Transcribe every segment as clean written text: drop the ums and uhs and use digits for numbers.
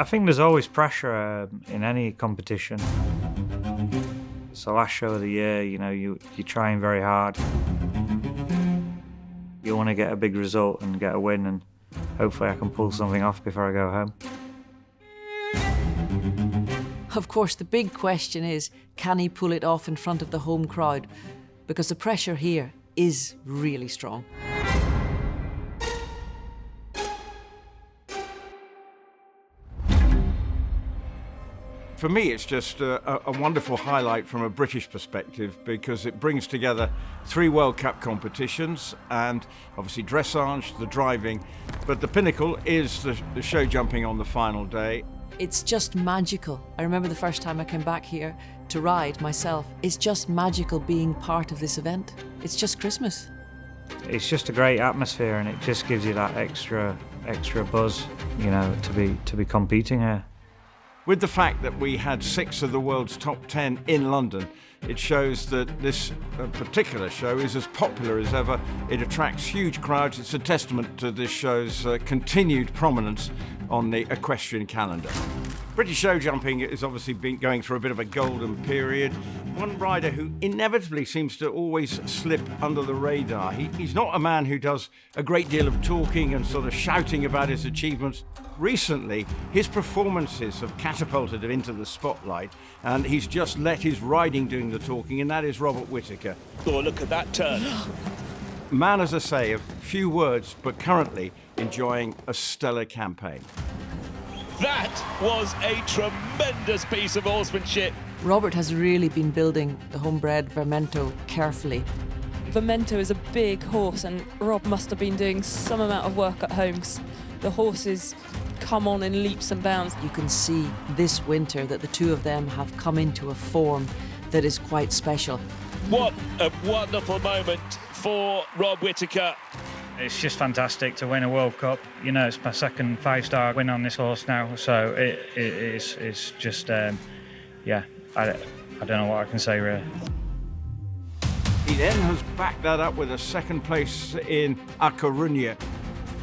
I think there's always pressure in any competition. It's the last show of the year, you know, you're trying very hard. You want to get a big result and get a win, and hopefully I can pull something off before I go home. Of course, the big question is, can he pull it off in front of the home crowd? Because the pressure here is really strong. For me, it's just a wonderful highlight from a British perspective, because it brings together 3 World Cup competitions and obviously dressage, the driving, but the pinnacle is the show jumping on the final day. It's just magical. I remember the first time I came back here to ride myself. It's just magical being part of this event. It's just Christmas. It's just a great atmosphere, and it just gives you that extra buzz, you know, to be competing here. With the fact that we had 6 of the world's top 10 in London, it shows that this particular show is as popular as ever. It attracts huge crowds. It's a testament to this show's continued prominence on the equestrian calendar. British show jumping has obviously been going through a bit of a golden period. One rider who inevitably seems to always slip under the radar. He's not a man who does a great deal of talking and sort of shouting about his achievements. Recently, his performances have catapulted him into the spotlight, and he's just let his riding doing the talking, and that is Robert Whitaker. Oh, look at that turn. Man, as I say, of few words, but currently enjoying a stellar campaign. That was a tremendous piece of horsemanship. Robert has really been building the homebred Vermento carefully. Vermento is a big horse, and Rob must have been doing some amount of work at home, 'cause the horses come on in leaps and bounds. You can see this winter that the two of them have come into a form that is quite special. What a wonderful moment for Rob Whitaker. It's just fantastic to win a World Cup. You know, it's my second 5-star win on this horse now, so it's just, yeah, I don't know what I can say really. He then has backed that up with a second place in A Coruña.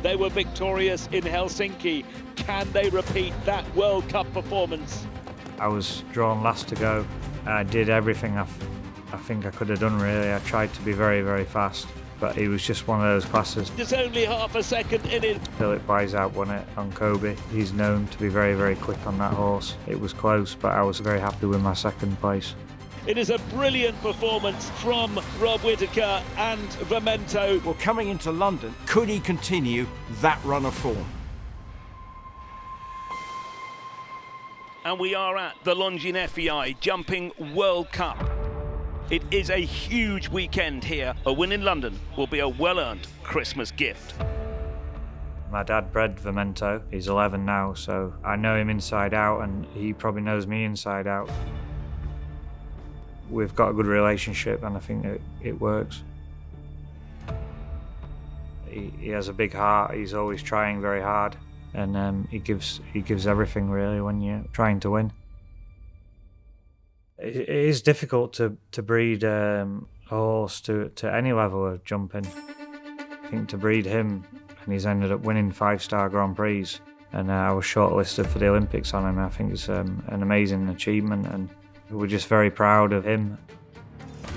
They were victorious in Helsinki. Can they repeat that World Cup performance? I was drawn last to go. I did everything I think I could have done really. I tried to be very, very fast, but it was just one of those classes. There's only half a second in it. Philip Weishaupt won it on Kobe. He's known to be very, very quick on that horse. It was close, but I was very happy with my second place. It is a brilliant performance from Rob Whitaker and Vermento. Well, coming into London, could he continue that run of form? And we are at the Longines FEI Jumping World Cup. It is a huge weekend here. A win in London will be a well-earned Christmas gift. My dad bred Vermento. He's 11 now, so I know him inside out, and he probably knows me inside out. We've got a good relationship, and I think it works. He has a big heart. He's always trying very hard, and he gives everything really when you're trying to win. It is difficult to breed a horse to any level of jumping. I think to breed him, and he's ended up winning 5-star Grand Prix, and I was shortlisted for the Olympics on him. I think it's an amazing achievement, and we're just very proud of him.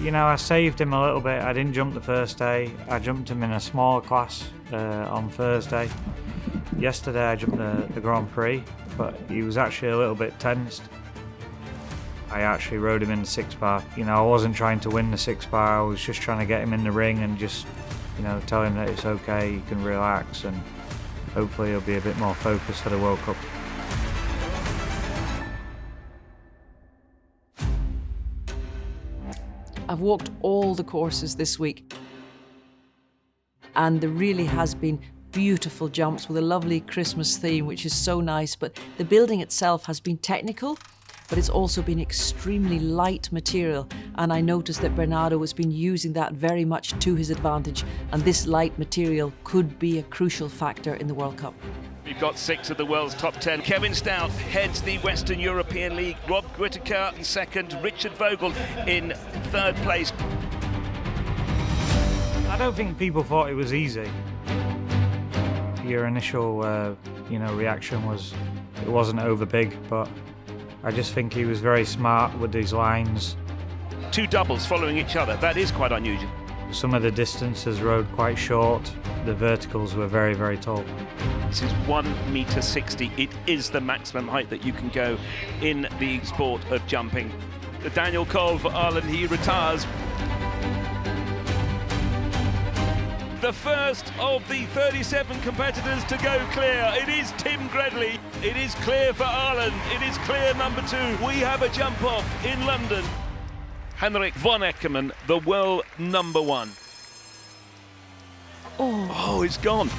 You know, I saved him a little bit. I didn't jump the first day. I jumped him in a smaller class on Thursday. Yesterday I jumped the Grand Prix, but he was actually a little bit tensed. I actually rode him in the 6-bar. You know, I wasn't trying to win the 6-bar. I was just trying to get him in the ring and just, you know, tell him that it's okay, he can relax, and hopefully he'll be a bit more focused for the World Cup. I've walked all the courses this week, and there really has been beautiful jumps with a lovely Christmas theme, which is so nice, but the building itself has been technical, but it's also been extremely light material, and I noticed that Bernardo has been using that very much to his advantage, and this light material could be a crucial factor in the World Cup. We've got 6 of the world's top 10. Kevin Stout heads the Western European League. Rob Whitaker in second. Richard Vogel in third place. I don't think people thought it was easy. Your initial reaction it wasn't over big, but I just think he was very smart with these lines. 2 doubles following each other, that is quite unusual. Some of the distances rode quite short. The verticals were very, very tall. This is 1.60 m. It is the maximum height that you can go in the sport of jumping. Daniel Cole for Ireland, he retires. The first of the 37 competitors to go clear. It is Tim Gredley. It is clear for Ireland. It is clear number 2. We have a jump off in London. Henrik von Eckermann, the world number 1. Oh, it's gone.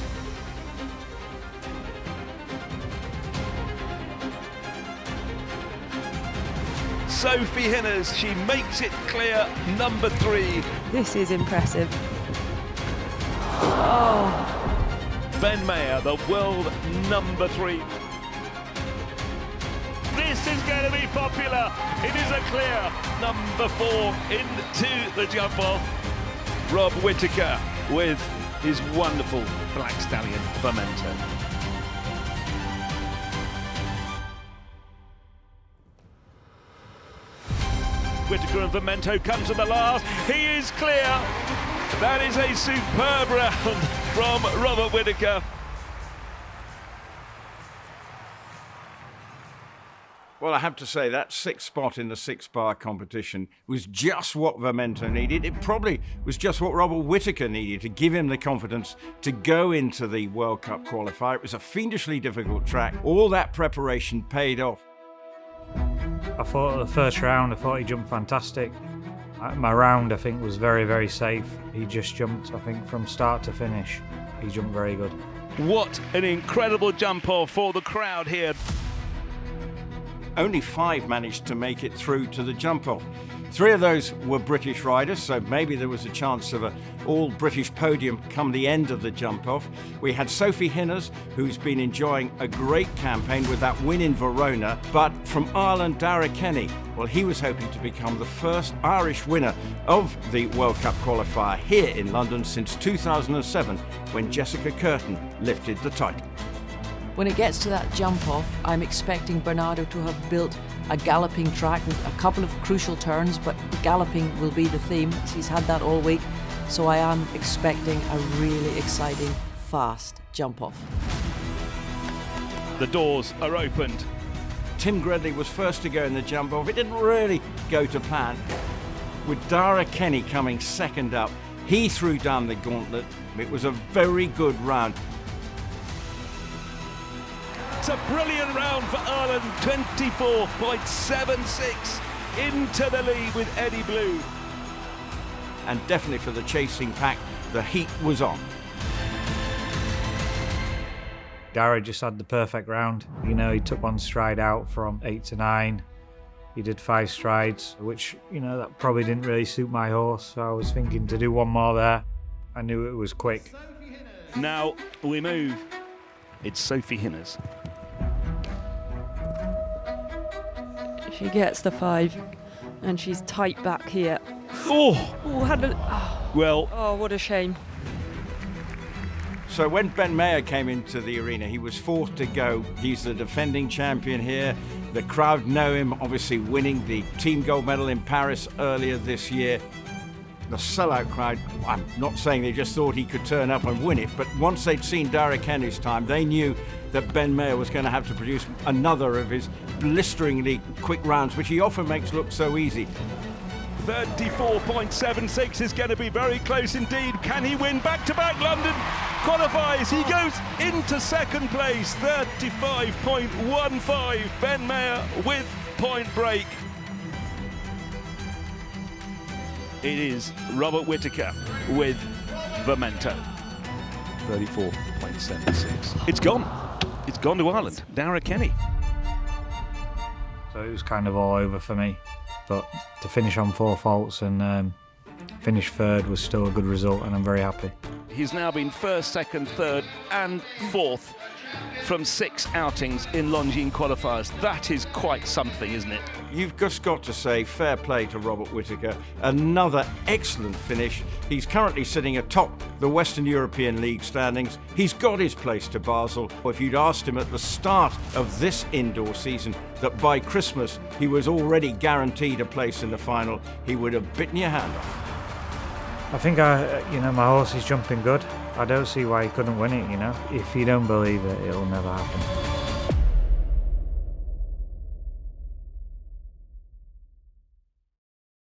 Sophie Hinners, she makes it clear, number 3. This is impressive. Oh. Ben Mayer, the world number 3. This is going to be popular. It is a clear number 4 into the jump off. Rob Whitaker with his wonderful Black Stallion Vermento. Whitaker and Vermento comes to the last. He is clear. That is a superb round from Robert Whitaker. Well, I have to say that 6th spot in the 6-bar competition was just what Vermento needed. It probably was just what Robert Whitaker needed to give him the confidence to go into the World Cup qualifier. It was a fiendishly difficult track. All that preparation paid off. I thought the first round, he jumped fantastic. My round, I think, was very, very safe. He just jumped, I think, from start to finish. He jumped very good. What an incredible jump off for the crowd here. Only 5 managed to make it through to the jump-off. 3 of those were British riders, so maybe there was a chance of an all-British podium come the end of the jump-off. We had Sophie Hinners, who's been enjoying a great campaign with that win in Verona, but from Ireland, Dara Kenny, well, he was hoping to become the first Irish winner of the World Cup qualifier here in London since 2007, when Jessica Curtin lifted the title. When it gets to that jump off, I'm expecting Bernardo to have built a galloping track with a couple of crucial turns, but galloping will be the theme. He's had that all week, so I am expecting a really exciting, fast jump off. The doors are opened. Tim Gredley was first to go in the jump off. It didn't really go to plan. With Dara Kenny coming second up, he threw down the gauntlet. It was a very good round. It's a brilliant round for Ireland, 24.76 into the lead with Eddie Blue. And definitely for the chasing pack, the heat was on. Dara just had the perfect round. He took 1 stride out from 8 to 9. He did 5 strides, which, that probably didn't really suit my horse. So I was thinking to do 1 more there. I knew it was quick. Now we move. It's Sophie Hinners. She gets the 5 and she's tight back here. Oh, well. Oh, what a shame. So when Ben Mayer came into the arena, he was 4th to go. He's the defending champion here. The crowd know him, obviously winning the team gold medal in Paris earlier this year. The sellout crowd, I'm not saying they just thought he could turn up and win it, but once they'd seen Dara Kenny's time, they knew that Ben Mayer was going to have to produce another of his blisteringly quick rounds, which he often makes look so easy. 34.76 is going to be very close indeed. Can he win back-to-back London? Qualifies, he goes into 2nd place, 35.15. Ben Mayer with point break. It is Robert Whitaker with Vermento. 34.76. It's gone. It's gone to Ireland. Dara Kenny. So it was kind of all over for me. But to finish on 4 faults and finish 3rd was still a good result, and I'm very happy. He's now been 1st, 2nd, 3rd and 4th from 6 outings in Longines qualifiers. That is quite something, isn't it? you've just got to say fair play to Robert Whitaker. Another excellent finish. He's currently sitting atop the Western European League standings. He's got his place to Basel. If you'd asked him at the start of this indoor season that by Christmas he was already guaranteed a place in the final, he would have bitten your hand off. I think my horse is jumping good. I don't see why he couldn't win it, If you don't believe it, it'll never happen.